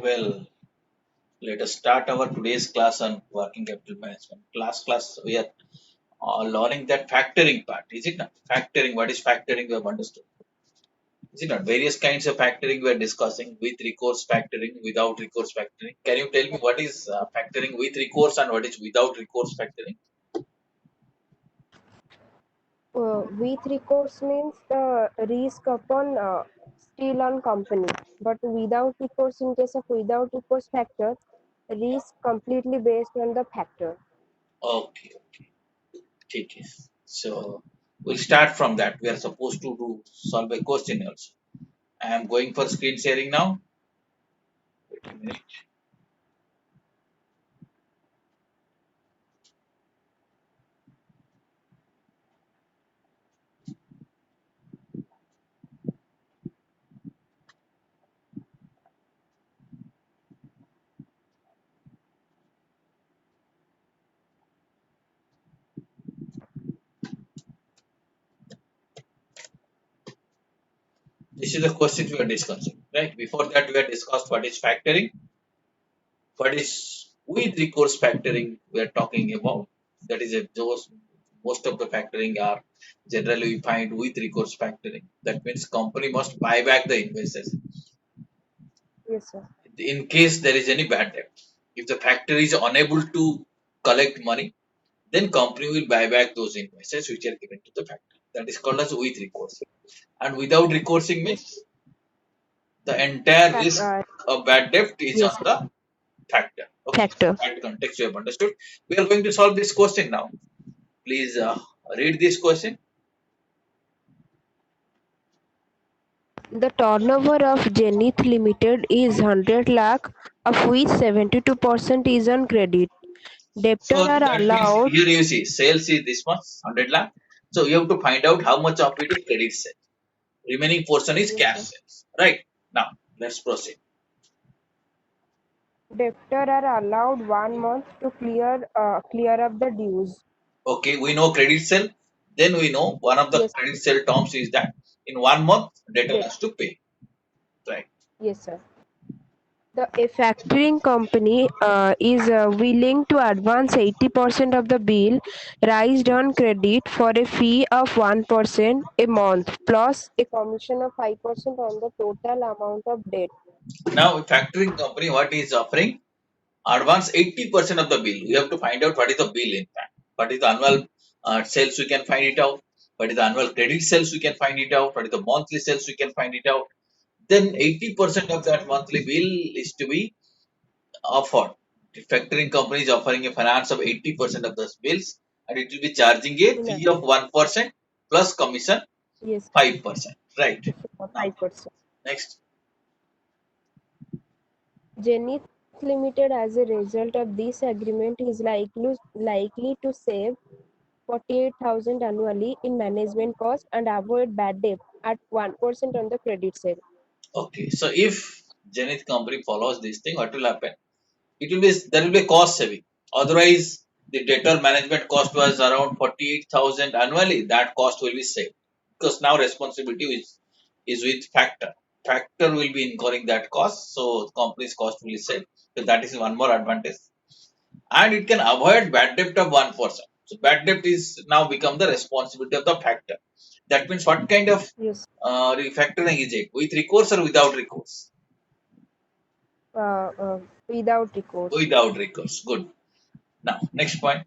Well, let us start our today's class on working capital management. Class, we are learning that factoring part. Is it not? Factoring, what is factoring? We have understood. Is it not? Various kinds of factoring we are discussing with recourse factoring, without recourse factoring. Can you tell me what is factoring with recourse and what is without recourse factoring? With recourse means the risk upon still on company, but without recourse, in case of without recourse factor, risk completely based on the factor. Okay, okay. So we'll start from that. We are supposed to do solve a question also. I am going for screen sharing now. Wait a minute. This is the question we are discussing, right? Before that, we have discussed what is factoring, what is with recourse factoring we are talking about. That is, those most of the factoring are generally we find with recourse factoring. That means company must buy back the investors Yes, sir. in case there is any bad debt. If the factory is unable to collect money, then company will buy back those investors which are given to the factory. That is called as with recourse. And without recourse Yes, means the entire fact, risk of bad debt is yes, on the factor. Okay, factor. that context you have understood. We are going to solve this question now. Please read this question. The turnover of Zenith Limited is 100 lakh, of which 72% is on credit. So Debtor are that means allowed. here you see sales is this much 100 lakh. So you have to find out how much of it is credit sales. Remaining portion is Yes, cash sir. sales. Right now, let's proceed. Debtor are allowed 1 month to clear up the dues. Okay, we know credit sale. Then we know one of the Yes, credit sale terms is that in 1 month debtor yes, has to pay. Right. yes, sir. A factoring company is willing to advance 80% of the bill raised on credit for a fee of 1% a month plus a commission of 5% on the total amount of debt. Now factoring company what is offering? Advance 80% of the bill. We have to find out what is the bill in fact. What is the annual sales we can find it out. What is the annual credit sales we can find it out. What is the monthly sales we can find it out. Then 80% of that monthly bill is to be offered. The factoring company is offering a finance of 80% of those bills and it will be charging a In a, fee of 1% plus commission yes, 5%. Right. Now 5%. next. Zenith Limited, as a result of this agreement, is likely to save 48,000 annually in management cost and avoid bad debt at 1% on the credit sale. Okay. So if Zenith company follows this thing, what will happen? It will be there will be cost saving. Otherwise, the debtor management cost was around 48,000 annually. That cost will be saved because now responsibility is with factor. Factor will be incurring that cost, so company's cost will be saved. So that is one more advantage, and it can avoid bad debt of 1%. So bad debt is now become the responsibility of the factor. That means what kind of Yes, refactoring is it? With recourse or without recourse? without recourse. Without recourse. Good. Now next point.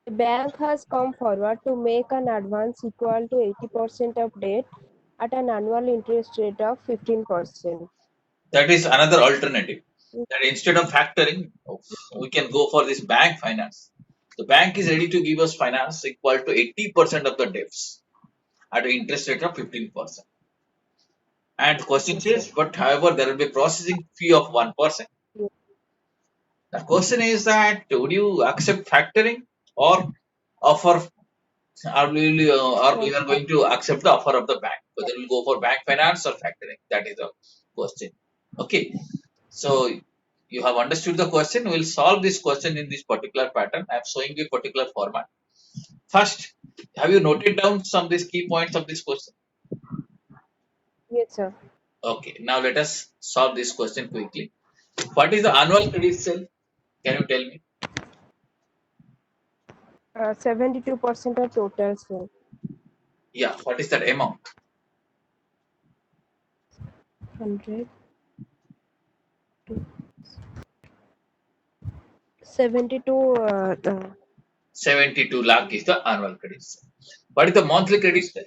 The bank has come forward to make an advance equal to 80% of debt at an annual interest rate of 15%. That is another alternative. That instead of factoring, we can go for this bank finance. The bank is ready to give us finance equal to 80% of the debts at an interest rate of 15%. And the question Yes, sir. is, but however, there will be processing fee of 1%. Yes. The question is that would you accept factoring or offer, or we are going to accept the offer of the bank? Whether we'll go for bank finance or factoring? That is the question. Okay. So you have understood the question. We'll solve this question in this particular pattern. I'm showing you a particular format. First, have you noted down some of these key points of this question? Yes, sir. Okay, now let us solve this question quickly. What is the annual credit sale? Can you tell me? 72% of total sale. Yeah, what is that amount? 100 to 72. 72 lakh is the annual credit sale. What is the monthly credit sale?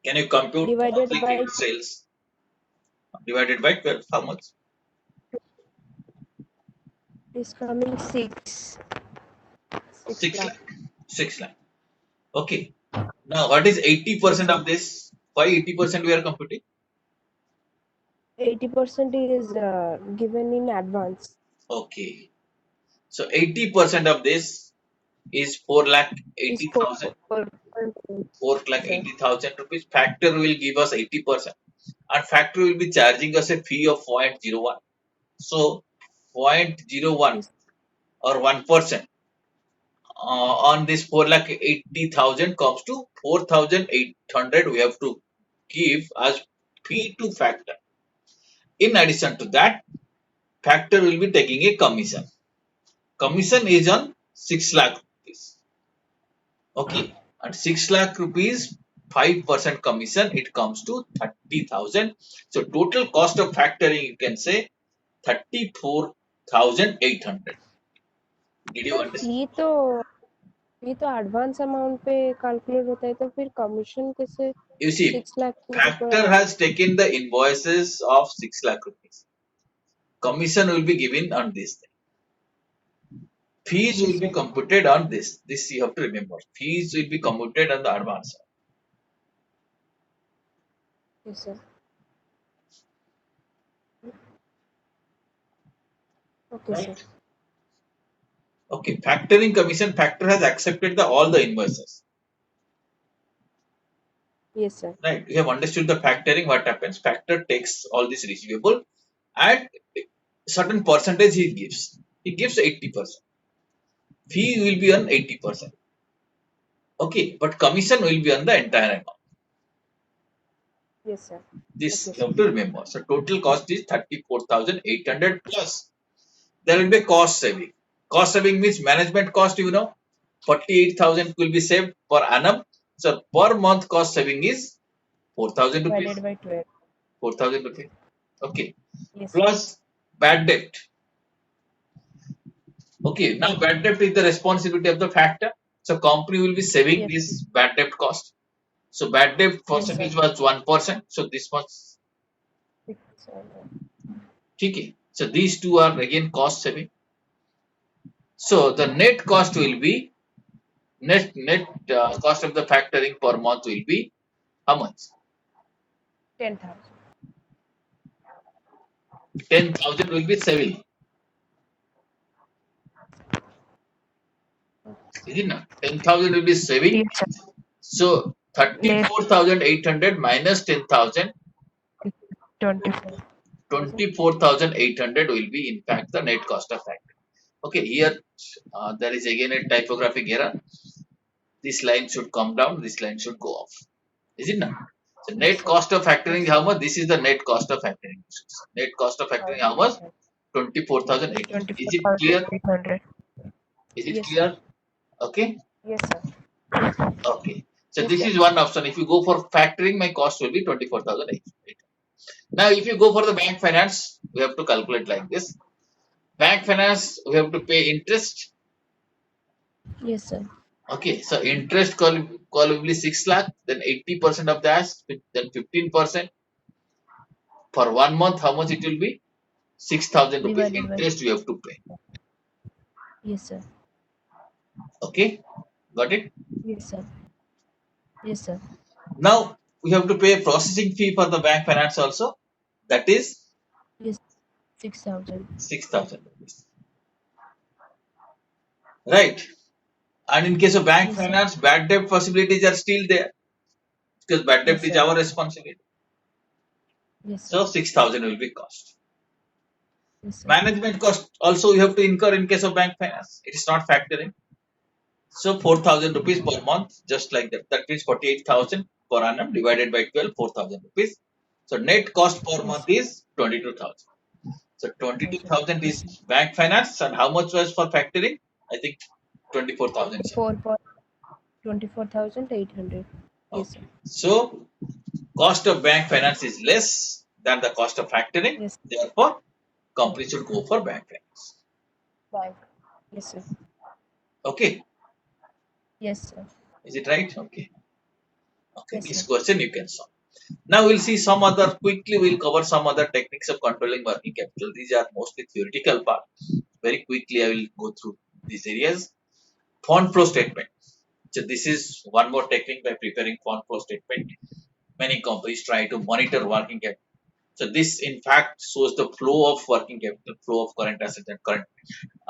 Can you compute divided monthly by credit sales divided by 12? How much? is coming 6 6 lakh. lakh. 6 lakh. Okay. Now, what is Yes, 80% sir. of this? Why 80% we are computing? 80% is given in advance. Okay. So 80% of this is 4 lakh Is 4. 80,000. 4.4. 4 lakh Sir. 80,000 rupees. Factor will give us 80%. And factor will be charging us a fee of 0.01. So 0.01 Yes. or 1% on this 4 lakh 80,000 comes to 4,800 we have to give as Yes. fee to factor. In addition to that, factor will be taking a commission. Commission is on 6 lakh rupees. Okay. At 6 lakh rupees, 5% commission, it comes to 30,000. So total cost of factoring, you can say 34,800. Did you sir understand? फी तो advance amount पे calculate होता है तो फिर commission कैसे You see, 6 lakh के ऊपर factor has taken the invoices of 6 lakh rupees. Commission will be given on this. Fees जी will be sir computed on this. This you have to remember. Fees will be computed on the advance. जी sir okay sir Right? Okay. Factoring commission, factor has accepted all the invoices. Yes sir Right? We have understood the factoring. What happens? Factor takes all this receivable and certain percentage he gives. He gives 80%. Fee will be on 80%. Okay, but commission will be on the entire amount. Yes sir This okay you have sir to remember. So total cost is 34,800 plus there will be cost saving. Cost saving means management cost, 48,000 will be saved per annum. So per month cost saving is 4,000 divided rupees. By 12 4,000 rupees. Okay. Yes sir Plus bad debt. Okay. Now bad debt is the responsibility of the factor. So company will be saving yes this bad debt cost. So bad debt yes percentage sir was 1%. So this was okay. So these two are again cost saving. So the net cost will be net cost of the factoring per month will be how much? 10,000 10,000 will be saving. Is it not? 10,000 will be saving. Yes sir So less 34,800 minus 10,000, 24,000 24,800 will be in fact the net cost of factoring. Okay, here there is again a typographic error. This line should come down, this line should go off. Is it not? So yes net sir cost of factoring is yes how much? This is the net cost of factoring. Net cost of factoring how much? 800 24,800. Is it clear? 24,800 Is it yes sir clear? Okay. Yes sir Okay. So yes this sir is one option. If you go for factoring, my cost will be 24,800. Now, if you go for the bank finance, we have to calculate like this. Bank finance, we have to pay interest. Yes sir Okay. So interest will be 6 lakh, then 80% of that, then 15%. For 1 month, how much it will be? 6,000 rupees divided by interest we have to pay. Yes sir Okay. Got it? Yes sir yes sir Now, we have to pay processing fee for the bank finance also. That is yes 6,000 6,000 rupees. Right. And in case of bank yes sir finance, bad debt possibilities are still there because bad debt yes is sir our responsibility. Yes So sir 6,000 will be cost. Yes sir Management cost also you have to incur in case of bank finance. It is not factoring. So 4,000 rupees per month, just like that. That means 48,000. per annum divided by 12, 4,000 rupees. So net cost per Yes, month is 22,000. So yes, sir. 22,000 Yes, is sir. bank finance, and how much was for factoring? I think 24,000 something. 24,800. Yes, sir. Okay. So cost of bank finance is less than the cost of factoring. Yes, Therefore, yes. company should go for bank finance. Bank. Yes, sir. Okay. Yes, sir. Is it right? Okay. Okay. Yes, This sir. question you can solve. Now we'll see some other, quickly we'll cover some other techniques of controlling working capital. These are mostly theoretical part. Very quickly I will go through these areas. Fund flow statement. So this is one more technique by preparing fund flow statement. Many companies try to monitor working capital. So this in fact shows the flow of working capital, flow of current assets and current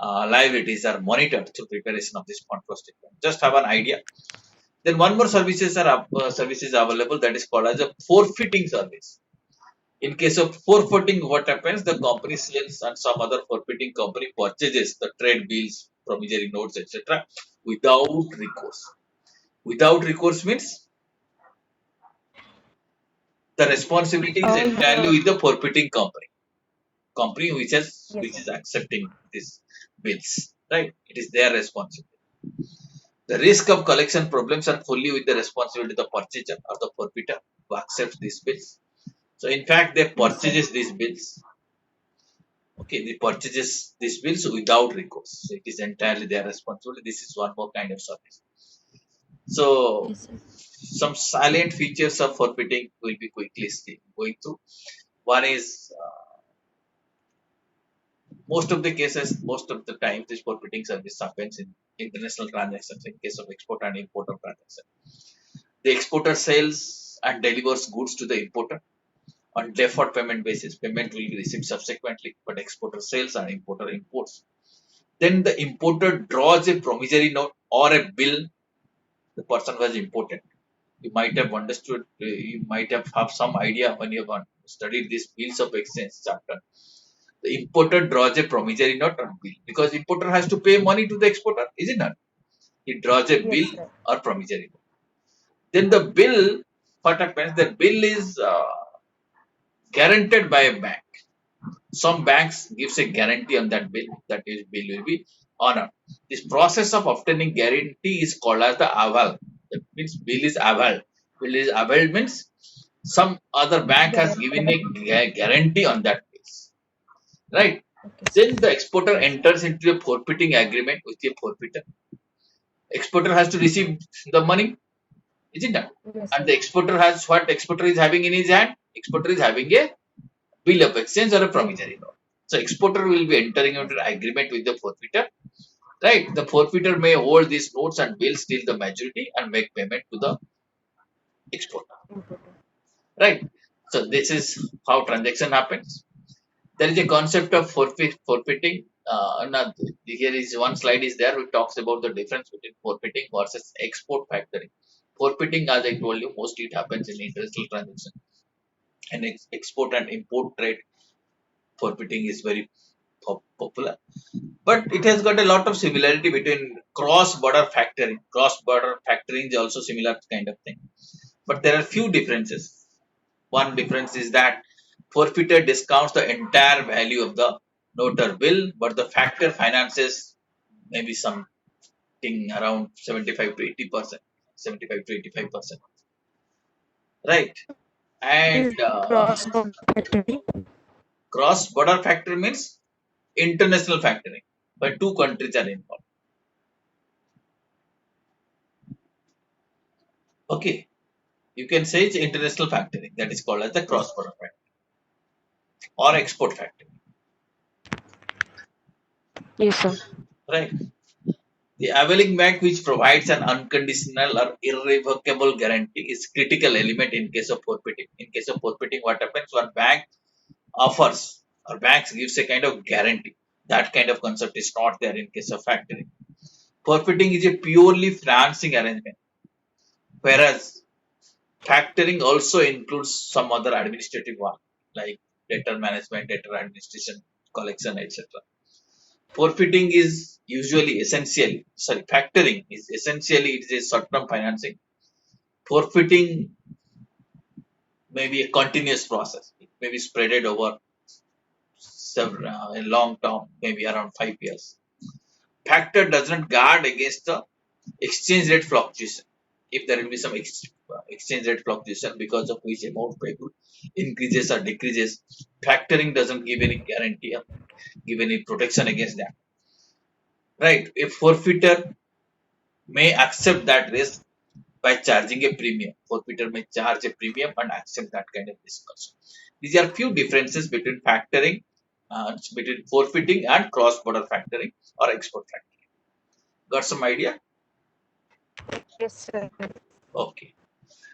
liabilities are monitored through preparation of this fund flow statement. Just have an idea. Then one more services available, that is called as a forfeiting service. In case of forfeiting, what happens? The company sells and some other forfeiting company purchases the trade bills, promissory notes, etc. without recourse. Without recourse means the responsibility is All entirely the with the forfeiting company. Company yes, which sir. is accepting these bills, right? It is their responsibility. The risk of collection problems are fully with the responsibility of the purchaser or the forfeiter who accepts these bills. So in fact, they Yes, sir. purchases these bills. Okay, they purchases these bills without recourse. So it is entirely their responsibility. This is one more kind of service. So Yes, sir. some salient features of forfeiting will be quickly going through. One is most of the cases, most of the time, this forfeiting service happens in international transactions in case of export and import of transaction. The exporter sells and delivers goods to the importer on deferred payment basis. Payment will be received subsequently, but exporter sells and importer imports. Then the importer draws a promissory note or a bill the person was imported. You might have understood, you might have some idea when you have studied this bills of exchange chapter. The importer draws a promissory note or bill because importer has to pay money to the exporter, is it not? He draws a Yes, bill sir. or promissory note. Then the bill, what happens? The bill is guaranteed by a bank. Some banks gives a guarantee on that bill that is bill will be honored. This process of obtaining guarantee is called as the aval. That means bill is aval. Bill is aval means some other bank has given Guaranteed. a guarantee on that case, right? Okay, sir. Then the exporter Yes, sir. enters into a forfeiting agreement with a forfeiter. Exporter has to receive the money, isn't it? Yes, And sir. the exporter has what exporter is having in his hand? Exporter is having a bill of exchange or a Bill. promissory note. So exporter will be entering Yes. into an agreement with the forfeiter, right? The forfeiter may hold these notes and bills till the maturity and make payment to the exporter, Important. right? So this is how transaction happens. There is a concept of forfeiting. Here is one slide is there which talks about the difference between forfeiting versus export factoring. Forfeiting, as I told you, mostly it happens in international transaction and export and import trade. Forfeiting is very popular, but it has got a lot of similarity between cross-border factoring. Cross-border factoring is also similar kind of thing, but there are few differences. One difference is that forfeiter discounts the entire value of the note or bill, but the factor finances maybe something around 75 to 80%, 75 to 85%, right? And Is cross-border factory. cross-border factor means international factoring, but two countries are involved. Okay, you can say it's international factoring that is called as the Yes. cross-border factoring or export factoring, Yes, sir. right? The availing bank, which provides an unconditional or irrevocable guarantee, is critical element in case of forfeiting. In case of forfeiting, what happens? One bank offers or banks gives a kind of guarantee. That kind of concept is not there in case of factoring. Forfeiting is a purely financing arrangement, whereas factoring also includes some other administrative one like debtor management, debtor administration, collection, etc. Forfeiting is usually essentially, sorry, factoring is essentially it is a short-term financing. Forfeiting may be a continuous process. It may be spreaded over several a long term, maybe around 5 years. Factor doesn't guard against the exchange rate fluctuation. If there will be some exchange rate fluctuation because of which amount payable increases or decreases, factoring doesn't give any guarantee or give any protection against that. Right? A forfeiter may accept that risk by charging a premium. Forfeiter may charge a premium and accept that kind of risk also. These are few differences between factoring, between forfeiting and cross-border factoring or export factoring. Got some idea? Yes, sir. Okay.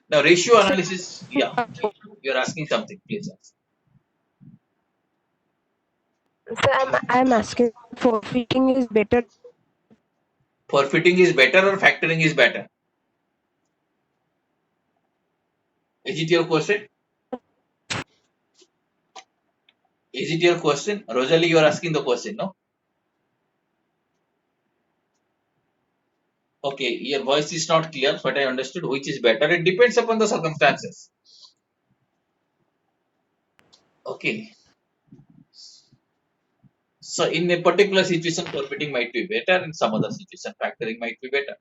Now ratio So, analysis. Yeah, you're asking something. Please ask. I'm asking, forfeiting is better. Forfeiting is better or factoring is better? Is it your question? Is it your question? Rosalie, you are asking the question, no? Okay, your voice is not clear, but I understood which is better. It depends upon the circumstances. Okay. So in a particular situation, forfeiting might be better. In some other situation, factoring might be better.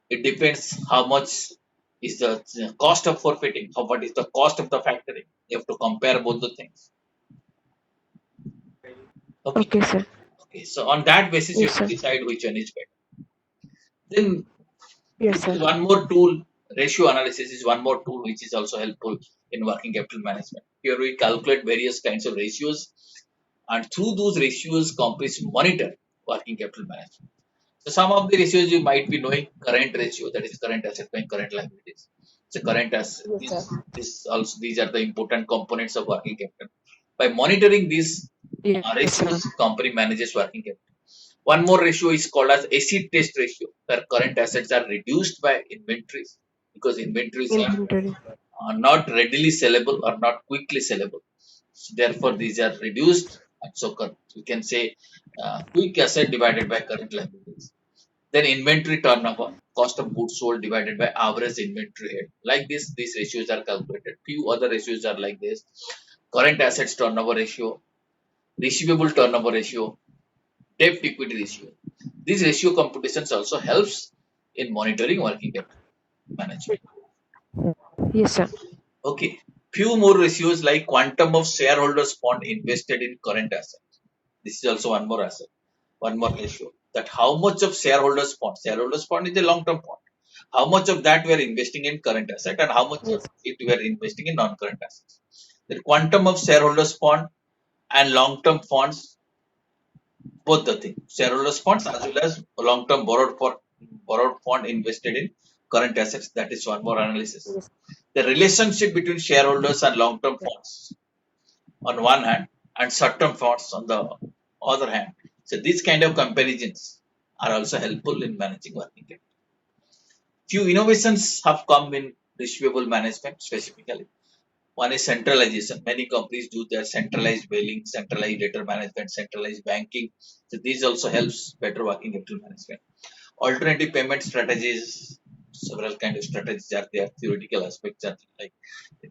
It depends how much is the cost of forfeiting, how what is the cost of the factoring. You have to compare both the things. Okay. Okay, sir. Okay. So on that basis, you Yes, have to sir. decide which one is better. Then Yes, this is sir. one more tool. Ratio analysis is one more tool which is also helpful in working capital management. Here we calculate various kinds of ratios, and through those ratios, companies monitor working capital management. So some of the ratios you might be knowing: current ratio, that is current asset by current liabilities. So current asset, Yes, sir. these are the important components of working capital. By monitoring these Yes, sir. ratios, company manages working capital. One more ratio is called as acid test ratio, where current assets are reduced by inventories because inventories Inventory. are not readily sellable or not quickly sellable. So therefore, these are reduced. And so we can say quick asset divided by current liabilities. Then inventory turnover, cost of goods sold divided by average inventory head. Like this, these ratios are calculated. Few other ratios are like this: current assets turnover ratio, receivable turnover ratio, debt equity ratio. This ratio computations also helps in monitoring working capital management. Yes, sir. Okay. Few more ratios like quantum of shareholders fund invested in current assets. This is also one more asset, one more ratio. That how much of shareholders fund is a long-term fund. How much of that we are investing in current asset and how much of Yes. it we are investing in non-current assets. The quantum of shareholders fund and long-term funds, both the thing. Shareholders funds as well as long-term borrowed fund invested in current assets. That is one more analysis. Yes. The relationship between shareholders and long-term funds on one hand and short-term funds on the other hand. So these kind of comparisons are also helpful in managing working capital. Few innovations have come in receivable management specifically. One is centralization. Many companies do their centralized billing, centralized data management, centralized banking. So this also helps better working capital management. Alternative payment strategies, several kind of strategies are there. Theoretical aspects are like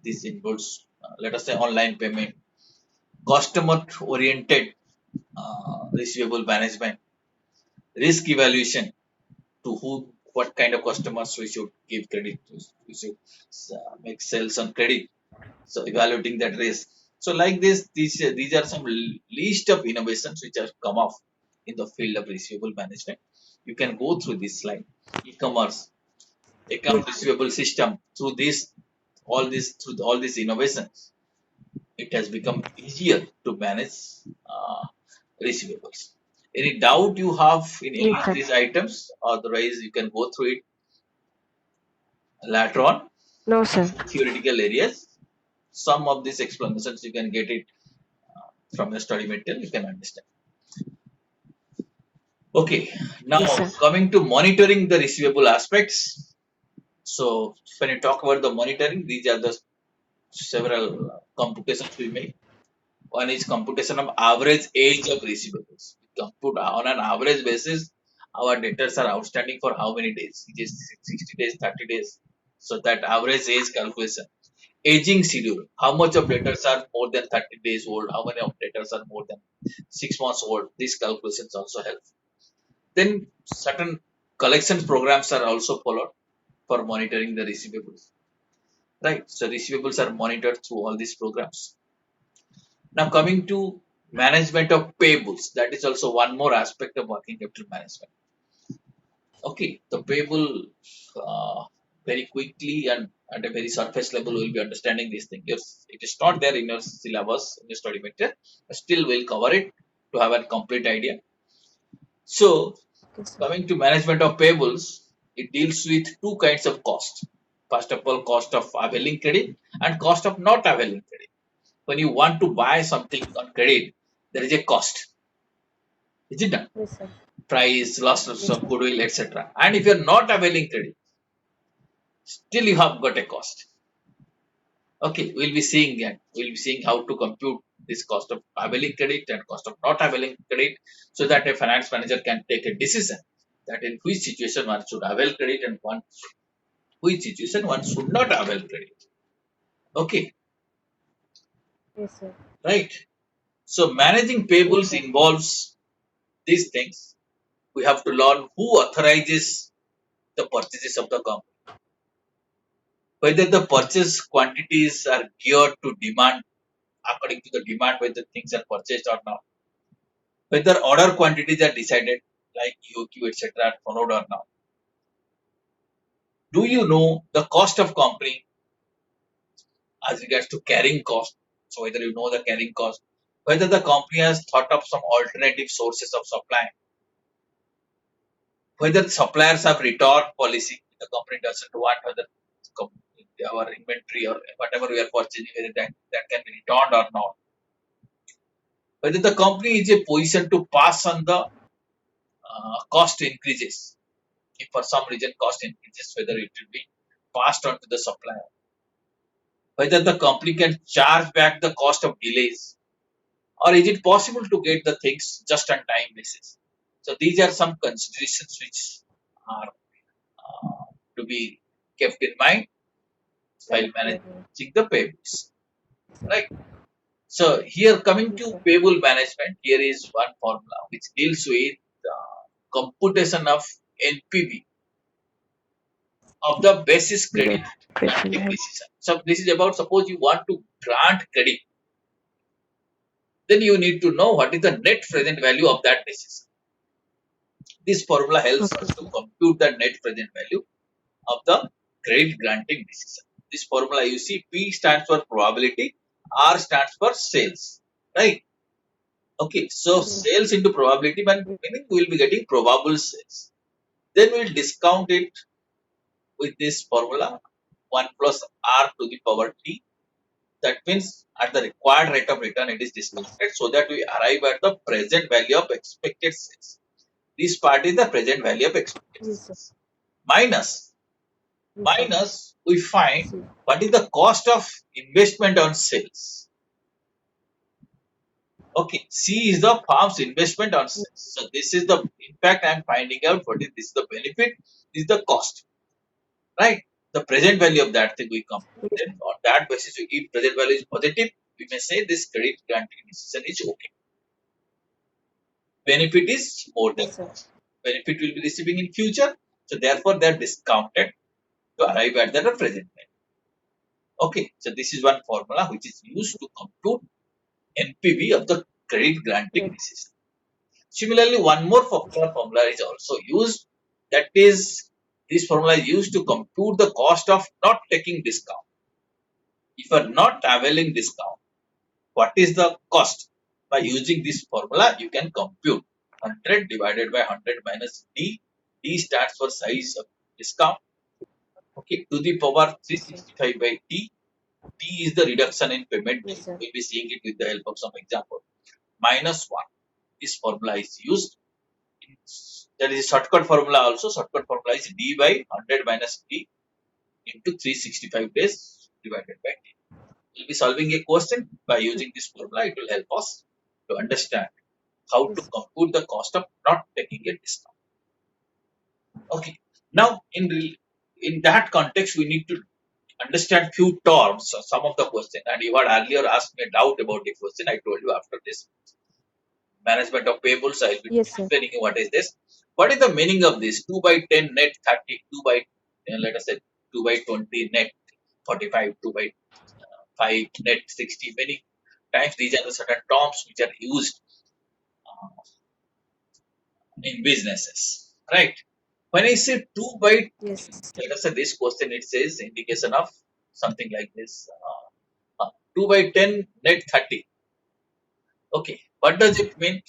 this includes, let us say, online payment, customer oriented receivable management, risk evaluation, to who, what kind of customers we should give credit to, we should make sales on credit. So evaluating that risk. So like this, these are some list of innovations which have come off in the field of receivable management. You can go through this slide. E-commerce, account Yes. receivable system. Through all these innovations, it has become easier to manage receivables. Any doubt you have in any Yes, of sir. these items? Otherwise, you can go through it later on. No, sir. Theoretical areas. Some of these explanations you can get it from the study material. You can understand. Okay. Yes, Now sir. coming to monitoring the receivable aspects. So when you talk about the monitoring, these are the several computations we make. One is computation of average age of receivables. We compute on an average basis, our debtors are outstanding for how many days? It is 60 days, 30 days. So that average age calculation. aging schedule. How much of debtors are more than 30 days old? How many of debtors are more than 6 months old? These calculations also help. Then certain collections programs are also followed for monitoring the receivables. Right. So receivables are monitored through all these programs. Now coming to management of payables, that is also one more aspect of working capital management. Okay, the payable uh, very quickly and at a very surface level we'll be understanding this thing. Yes, it is not there in your syllabus in your study material, but still we'll cover it to have a complete idea. So Okay, sir. coming to management of payables, it deals with two kinds of cost. First of all, cost of availing credit and cost of not availing credit. When you want to buy something on credit, there is a cost, is it not? Yes, sir. Price, loss of Yes, some sir. goodwill, etc. And if you're not availing credit, still you have got a cost. Okay, we'll be seeing that. We'll be seeing how to compute this cost of availing credit and cost of not availing credit so that a finance manager can take a decision that in which situation one should avail credit and one which situation one should not avail credit. Okay, Yes, sir. right. So managing Yes, payables sir. involves these things. We have to learn who authorizes the purchases of the company, whether the purchase quantities are geared to demand according to the demand whether things are purchased or not, whether order quantities are decided like EOQ etc. are followed or not. Do you know the cost of company as regards to carrying cost? So whether you know the carrying cost, whether the company has thought of some alternative sources of supply, whether suppliers have return policy, the company doesn't want whether our inventory or whatever we are purchasing, whether that can be returned or not, whether the company is in a position to pass on the cost increases. If for some reason cost increases, whether it will be passed on to the supplier, whether the company can charge back the cost of delays, or is it possible to get the things just on time basis. So these are some considerations which are to be kept in mind while Right, right, right. managing the payables. Yes, sir. Right. So here coming Yes, to sir. payable management, here is one formula which deals with computation of NPV of the basis Net credit present granting value. decision. So this is about suppose you want to grant credit, then you need to know what is the net present value of that decision. This formula helps Okay, us to sir. compute the net present value of the credit granting decision. This formula you see P stands for probability, R stands for sales, right? Okay, so Yes. sales into probability meaning we will be getting probable sales. Then we'll discount it with this formula 1 plus R to the power T. That means at the required rate of return it is discounted so that we arrive at the present value of expected sales. This part is the present value of expected Yes, sir. sales. Minus, Yes, sir. minus we find See. what is the cost of investment on sales. Okay, C is the farm's investment on sales. So this is the impact I am finding out what is this is the benefit, this is the cost, right? The present value of that thing we compute. Yes, Then on that basis, we give present value is positive. We may say this credit granting decision is okay. Benefit is more than yes, sir. cost. Benefit will be receiving in future, so therefore they are discounted to arrive at the present value. Okay, so this is one formula which is used to compute NPV of the credit granting Right. decision. Similarly, one more formula is also used. That is, this formula is used to compute the cost of not taking discount. If you are not availing discount, what is the cost? By using this formula, you can compute 100 divided by 100 minus D. D stands for size of discount. Okay, to the power Yes, sir. 365 by T. T is the reduction in payment Yes, due. sir. We'll be seeing it with the help of some example. Minus 1. This formula is used. There is a shortcut formula also. Shortcut formula is D by 100 minus T into 365 days divided by T. We'll be solving a question by using this formula. It will help us to understand how to Yes. compute the cost of not taking a discount. Okay. Now, in that context, we need to understand few terms, some of the question, and you had earlier asked me a doubt about the question. I told you after this management of payables, I will be Yes, sir. explaining you what is this. What is the meaning of this? 2 by 10 net 30, 2 by let us say 2 by 20 net 45, 2 by 5 net 60. Many times these are the certain terms which are used uh, in businesses, right? When I say 2 by, Yes. let us say this question, it says indication of something like this 2 by 10 net 30. Okay, what does it mean?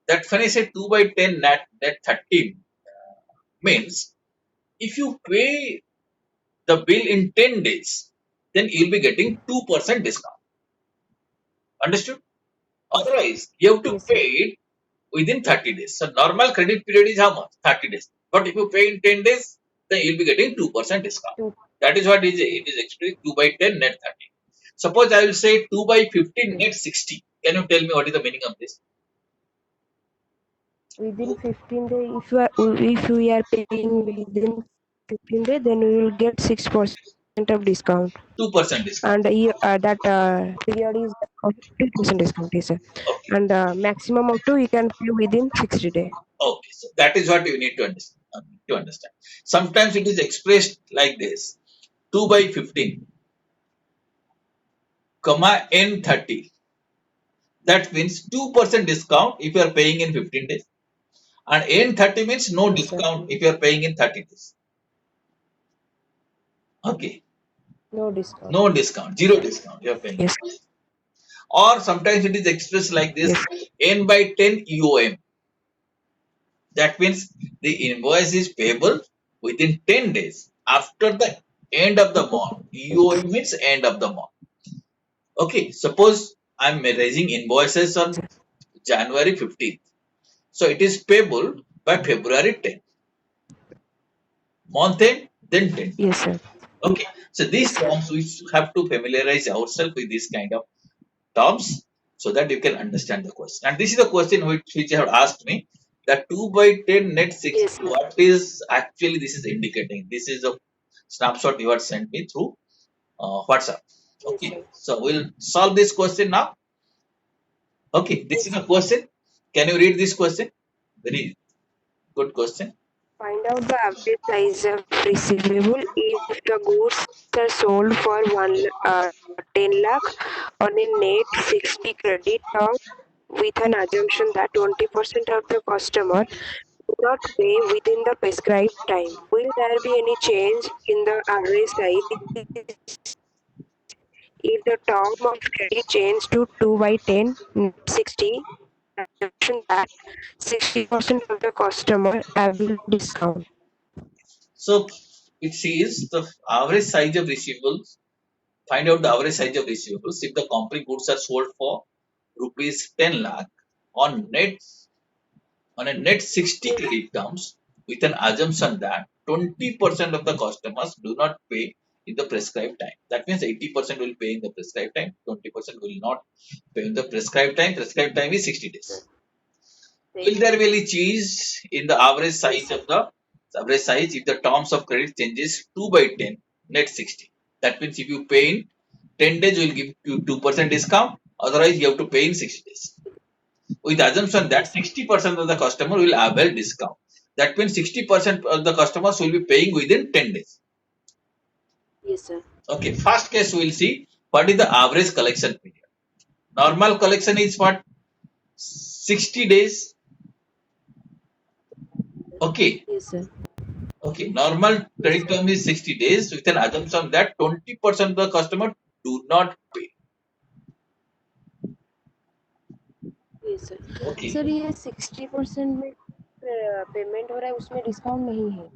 That when I say 2 by 10 net 30 means if you pay the bill in 10 days, then you'll be getting 2% discount. Understood? Otherwise, you have to Yes, pay sir. it within 30 days. So normal credit period is how much? 30 days. But if you pay in 10 days, then you'll be getting 2% discount. Two That is what it is actually 2 by 10 net 30. Suppose I will say 2 by 15 net 60. Can you tell me what is the meaning of this? within 15 days. If we are paying within 15 days, then we will get 6% of discount. 2% discount. And that period is of 50% discount, yes, sir. Okay. And maximum of two you can pay within 60 days. Okay. So that is what you need to understand. Sometimes it is expressed like this 2 by 15, comma n 30. That means 2% discount if you are paying in 15 days. And n 30 means no Yes, sir. discount if you are paying in 30 days. Okay. No discount. No discount, zero discount you are paying. Yes. Or sometimes it is expressed like this Yes. n by 10 EOM. That means the invoice is payable within 10 days after the end of the month. EOM means end of the month. Okay, suppose I'm raising invoices on January 15th. So it is payable by February 10th. Month end, then 10th. Yes, sir. Okay, so these terms we have to familiarize ourselves with this kind of terms so that you can understand the question. And this is the question which you have asked me that 2 by 10 net 60, Yes, sir. what is actually this is indicating? This is a snapshot you have sent me through WhatsApp. Yes, Okay, sir. so we'll solve this question now. Okay, this Yes, is a sir. question. Can you read this question? Very good question. Find out the average size of receivable if the goods are sold for 10 lakh on a net 60 credit term with an assumption that 20% of the customer do not pay within the prescribed time. Will there be any change in the average size if the term of credit change to 2 by 10 60 assumption that 60% of the customer avail discount? So it says the average size of receivables. Find out the average size of receivables if the company goods are sold for rupees 10 lakh on net on a net 60 Yes, credit terms with an assumption that 20% of the customers do not pay in the prescribed time. That means 80% will pay in the prescribed time, 20% will not pay in the prescribed time. Prescribed time is 60 sir. days. Will there be any change in the average Yes, size sir. of the average size if the terms of credit changes 2 by 10 net 60? That means if you pay in 10 days, we will give you 2% discount. Otherwise, you have to pay in 60 days. With the assumption that Yes, sir. 60% of the customer will avail discount. That means 60% of the customers will be paying within 10 days. Yes, sir. Okay, first case we will see what is the average collection period. Normal collection is what? 60 days. Okay, Yes, sir. okay. Normal Yes, credit sir. term is 60 days with an assumption that 20% of the customer do not pay. Yes, sir. Okay, sir ये 60% में payment हो रहा है उसमें discount नहीं है.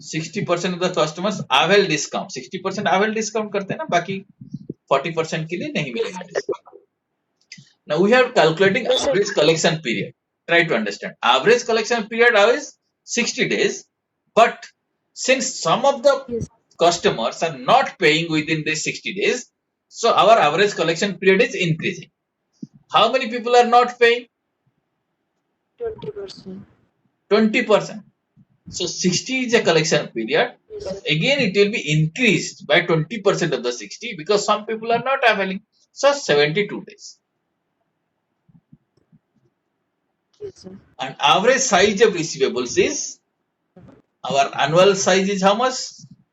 60% of the customers avail discount. 60% avail discount करते हैं ना, बाकी 40% के लिए नहीं मिलेगा discount. Now we have calculating नहीं sir. average collection period. Try to understand. Average collection period is 60 days, but since some of the Yes, customers are not paying within these 60 days, so our average collection period is increasing. How many people are not paying? 20%. 20%. So 60 is a collection period. Yes, sir. Again, it will be increased by 20% of the 60 because some people are not availing. So 72 days. Yes, sir. And average size of receivables is, our annual size is how much?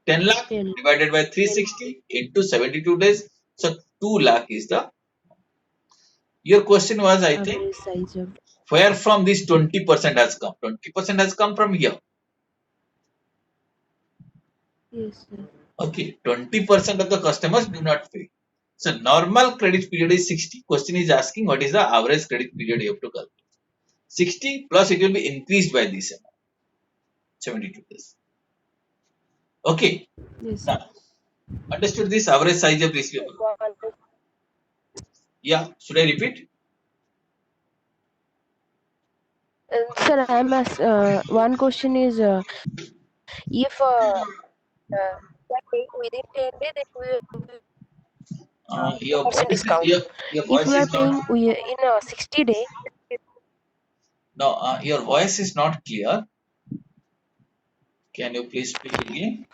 10 lakh 10. divided by 360 into 72 days. So 2 lakh is the. Your question was, I think, Average size of. where from this 20% has come? 20% has come from here. Yes, sir. Okay, 20% of the customers do not pay. So normal credit period is 60. Question is asking what is the average credit period you have to calculate. 60 plus it will be increased by this amount, 72 days. Okay, Yes, sir. now understood this average size of receivable? Yeah, should I repeat? Sir, one question is if we are paying within 10 days, then we will Your 10% voice is discount. your If voice we are is not. paying in 60 days, No, your voice is not clear. Can you please speak again?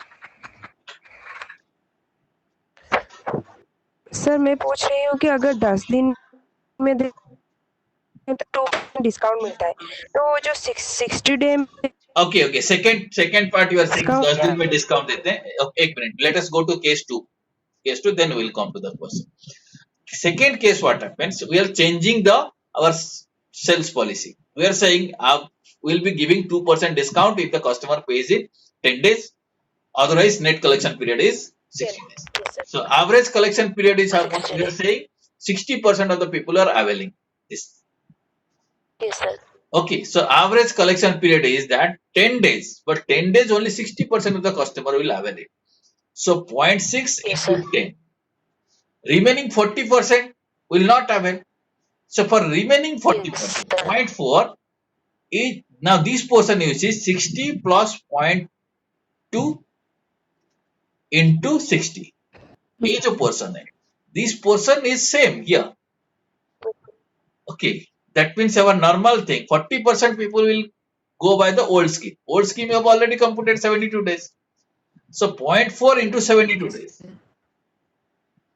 Sir मैं पूछ रही हूँ कि अगर 10 दिन में दें तो 2% डिस्काउंट मिलता है तो वो जो 60 डे में Okay. Second part you are saying discount 10 दिन में discount देते हैं. Okay, एक minute. Let us go to case 2. Case 2, then we will come to the question. Second case, what happens? We are changing our sales policy. We are saying we will be giving 2% discount if the customer pays in 10 days. Otherwise, net collection period is 60 days. Yes, sir. So average collection period is how much? We are saying 60% of the people are availing this. Yes, sir. Okay, so average collection period is that 10 days, but 10 days only 60% of the customer will avail it. So 0.6 Yes, into sir. 10. Remaining 40% will not avail. So for remaining 40%, Yes, sir. 0.4 is, now this portion you see 60 plus 0.2 into 60. ये जो portion है, this portion is same here. Okay, that means our normal thing, 40% people will go by the old scheme. Old scheme you have already computed 72 days. So 0.4 into 72 Yes, days sir.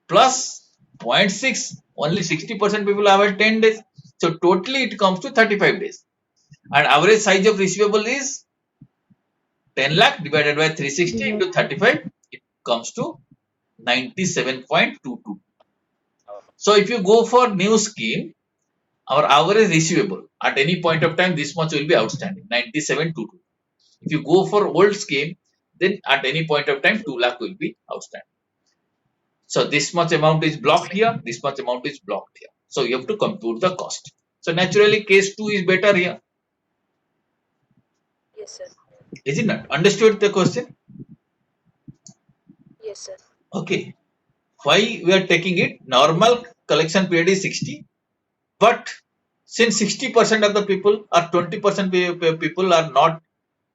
plus 0.6, only 60% people have 10 days. So totally it comes to 35 days. And average size of receivable is 10 lakh divided by 360 into 35, it comes to 97.22. So if you go for new scheme, our average receivable at any point of time, this much will be outstanding, 97.22. If you go for old scheme, then at any point of time, 2 lakh will be outstanding. So this much amount is blocked here, this much amount is blocked here. So you have to compute the cost. So naturally, case 2 is better here. Yes, sir. Is it not? Understood the question? Yes, sir. Okay. Why we are taking it? Normal collection period is 60, but since 60% of the people or 20% people are not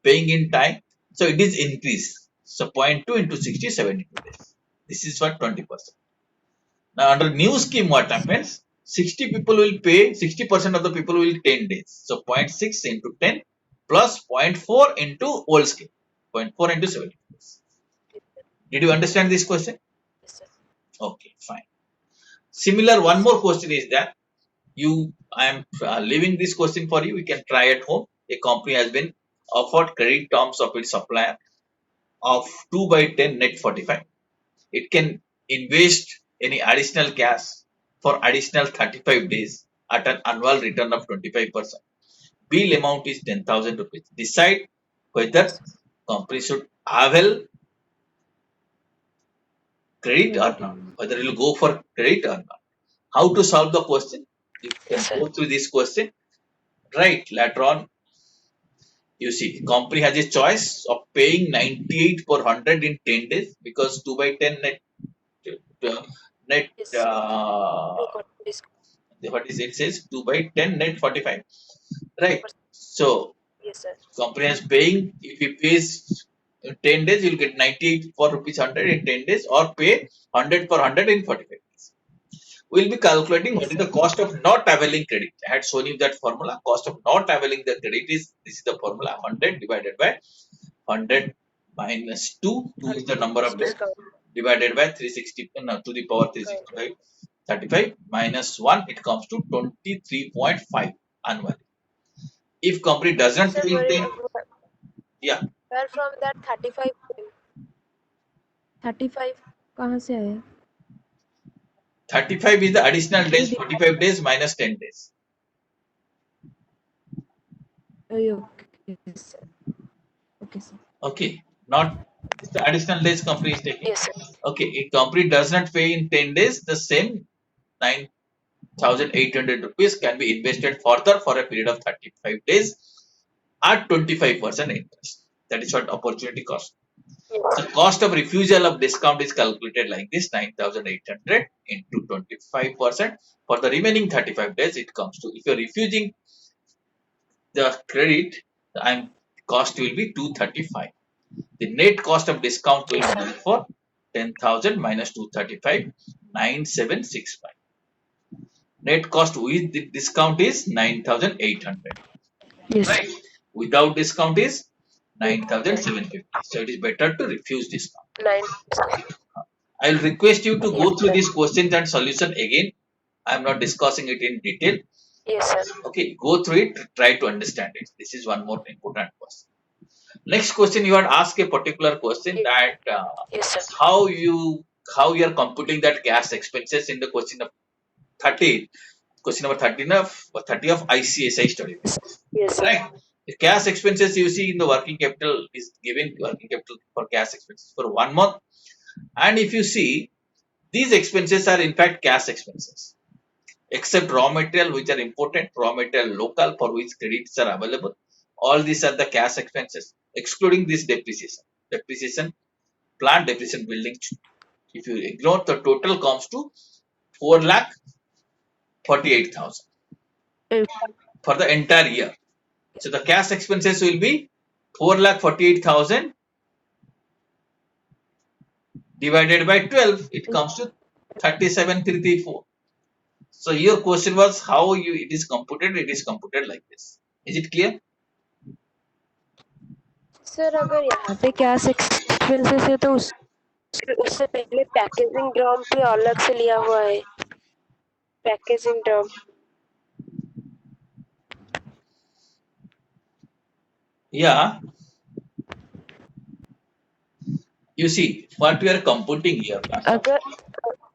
paying in time, so it is increased. So 0.2 into 60, 72 days. This is for 20%. Now under new scheme, what happens? 60 people will pay, 60% of the people will 10 days. So 0.6 into 10 plus 0.4 into old scheme. 0.4 into 70 days. Did you understand this question? Yes, sir. Okay, fine. Similar, one more question is that I am leaving this question for you. You can try at home. A company has been offered credit terms of its supplier of 2 by 10 net 45. It can invest any additional cash for additional 35 days at an annual return of 25%. Bill amount is 10,000 rupees. Decide whether company should avail credit or not, whether it will go for credit or not. How to solve the question? You can Yes, sir. go through this question. Right, later on, you see, company has a choice of paying 98 per 100 in 10 days because 2 by 10 uh, net Yes. 2% discount. what is it says 2 by 10 net 45, right? So Yes, sir. company is paying, if he pays in 10 days you'll get 98 for rupees 100 in 10 days or pay 100 for 100 in 45 days. We'll be calculating what Yes, is sir. the cost of not availing credit. I had shown you that formula. Cost of not availing the credit is, this is the formula, 100 divided by 100 minus 2, 2 is the number of days, Discount. divided by 360, no, to the power 365, 35 minus 1, it comes to 23.5 annually. If company doesn't Sir, pay in 10, yeah, where from that 35? 35 कहाँ से आया? 35 is the additional Three days, 45 days minus 10 days. Okay, sir. Okay, sir. Okay, not it's the additional days company is taking. Yes, sir. Okay, if company does not pay in 10 days, the same 9,800 rupees can be invested further for a period of 35 days at 25% interest. That is what opportunity cost. The cost of refusal of discount is calculated like this: 9,800 into 25%. For the remaining 35 days, it comes to, if you're refusing the credit, the cost will be 235. The net cost of discount will be for 10,000 minus 235, 9,765. Net cost with the discount is 9,800. Yes, sir. Right? Without discount is 9,750. So it is better to refuse discount. 9. I will request you to Yes, go through sir. these questions and solution again. I am not discussing it in detail. Yes, sir. Okay, go through it, try to understand it. This is one more important question. Next question, you had asked a particular question that Yes, sir. how you are computing that gas expenses in the question of 30, question number 13 of 30 of ICSI study. Yes, sir. Right? The cash expenses you see in the working capital is given working capital for cash expenses for 1 month. And if you see, these expenses are in fact cash expenses, except raw material which are imported, raw material local for which credits are available. All these are the cash expenses, excluding this depreciation. Depreciation, plant depreciation, building. If you ignore, the total comes to 4,48,000 for the entire year. So the cash expenses will be 4,48,000 divided by 12. It comes to 37,334. So your question was how it is computed. It is computed like this. Is it clear? Sir अगर यहाँ पे cash expenses है तो उससे पहले packaging drum पे अलग से लिया हुआ है packaging drum Yeah. You see what we are computing here. अगर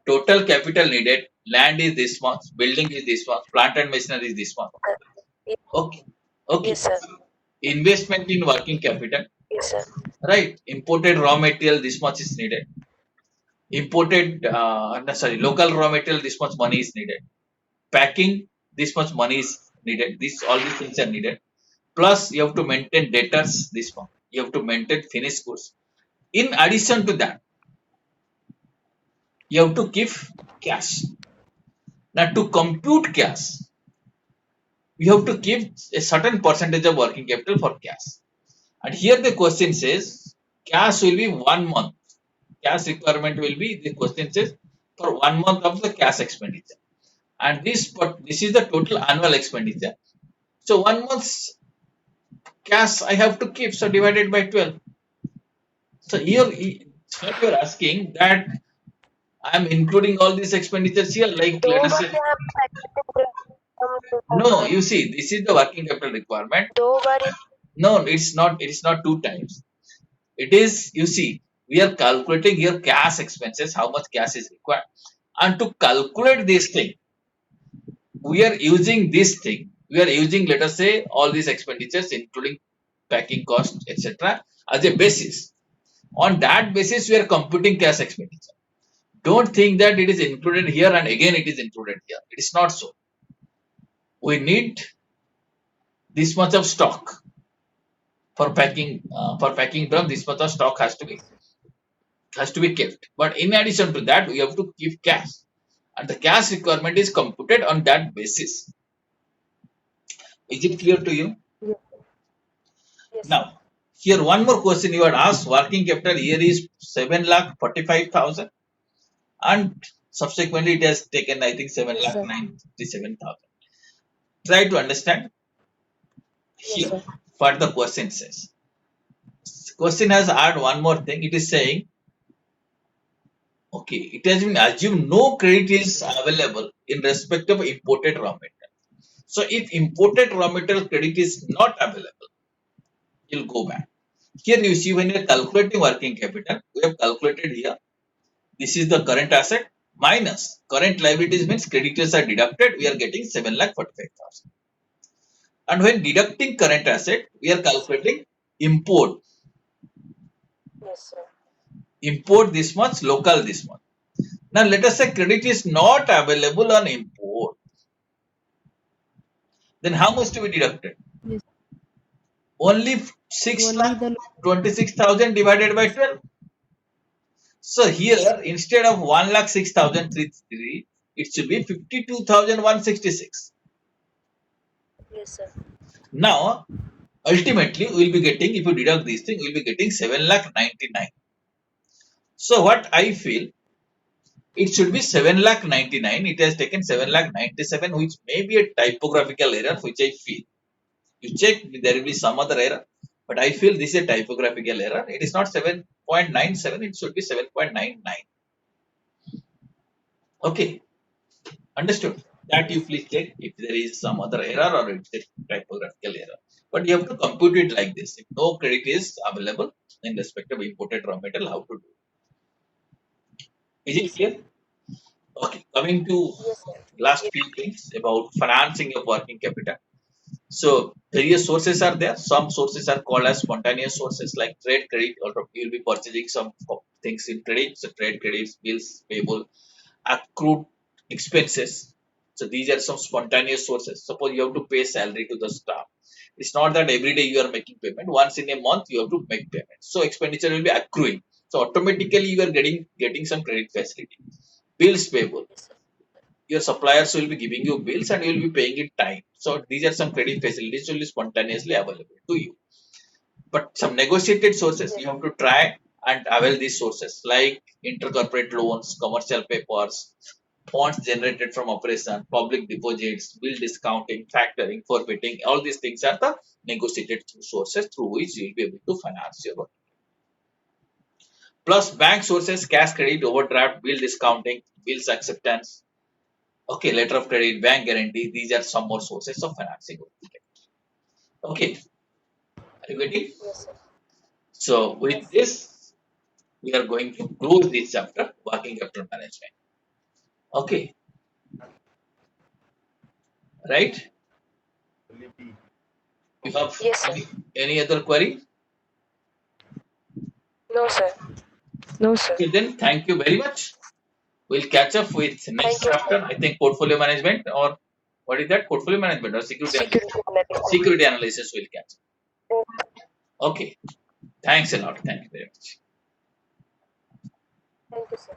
Total capital needed, land is this much, building is this much, plant and machinery is this much. Okay. Okay. yes sir Investment in working capital. yes sir Right. Imported raw material, this much is needed. Imported, local raw material, this much money is needed. Packing, this much money is needed. All these things are needed. Plus, you have to maintain debtors, this much. You have to maintain finished goods. In addition to that, you have to give cash. Now, to compute cash, we have to give a certain percentage of working capital for cash. And here the question says cash will be 1 month. Cash requirement will be, the question says, for 1 month of the cash expenditure. And this is the total annual expenditure. So 1 month's cash I have to keep, so divided by 12. So here what you are asking, that I am including all these expenditures here, like दो let us बार say, यहाँ पे packaging no, you see, this is the working capital requirement. दो बार No, it's not. It is not 2 times. It is, you see, we are calculating here cash expenses, how much cash is required, and to calculate this thing, we are using this thing. We are using, let us say, all these expenditures, including packing costs, etc., as a basis. On that basis, we are computing cash expenditure. Don't think that it is included here and again it is included here. It is not so. We need this much of stock for packing drum. This much of stock has to be kept. But in addition to that, we have to keep cash, and the cash requirement is computed on that basis. Is it clear to you? yes Now, here one more question you had asked. Working capital here is 7,45,000, and subsequently it has taken, I think, yes sir 7,97,000. Try to understand yes here sir what the question says. question has add one more thing. It is saying, okay, it has been assumed no credit is available in respect of imported raw material. So if imported raw material credit is not available, you'll go back. Here you see when you're calculating working capital, we have calculated here. This is the current asset minus current liabilities means creditors are deducted. We are getting 7,45,000. And when deducting current asset, we are calculating import. Yes, sir. Import this much, local this much. Now let us say credit is not available on import. Then how much to be deducted? Yes. Only 6 Only lakh the 26,000 divided by 12. So here instead of 1,06,033, it should be 52,166. yes, sir. Now ultimately we will be getting, if you deduct these things, we will be getting 7,99,000. So what I feel, it should be 7,99,000. It has taken 7,97,000, which may be a typographical error, which I feel. You check, there will be some other error, but I feel this is a typographical error. It is not 7.97, it should be 7.99. Okay, understood. That you please check if there is some other error or it's a typographical error. But you have to compute it like this. If no credit is available in respect of imported raw material, how to do it? Is it clear? Okay, coming to Yes, sir. last few things about financing of working capital. So various sources are there. Some sources are called as spontaneous sources like trade credit, or you will be purchasing some things in credit. So trade credits, bills payable, accrued expenses. So these are some spontaneous sources. Suppose you have to pay salary to the staff. It's not that every day you are making payment. Once in a month you have to make payment. So expenditure will be accruing. So automatically you are getting some credit facility. Bills payable, your suppliers will be giving you bills and you will be paying in time. So these are some credit facilities will be spontaneously available to you. But some negotiated sources, you have to try and avail these sources like intercorporate loans, commercial papers, funds generated from operation, public deposits, bill discounting, factoring, forfeiting. All these things are the negotiated sources through which you will be able to finance your work. Plus bank sources, cash credit, overdraft, bill discounting, bills acceptance, okay, letter of credit, bank guarantee, these are some more sources of financing. Okay, are you getting? Yes, sir. So with this, we are going to close this chapter, working capital management. Okay, right? You have Yes, sir. any other query? No, sir. No, sir. Okay, then thank you very much. We'll catch up with next Thank you, chapter. sir. I think portfolio management, or what is that? Portfolio management or security analysis? Security analysis. Security analysis will catch up. Okay, thanks a lot. Thank you very much. Thank you, sir.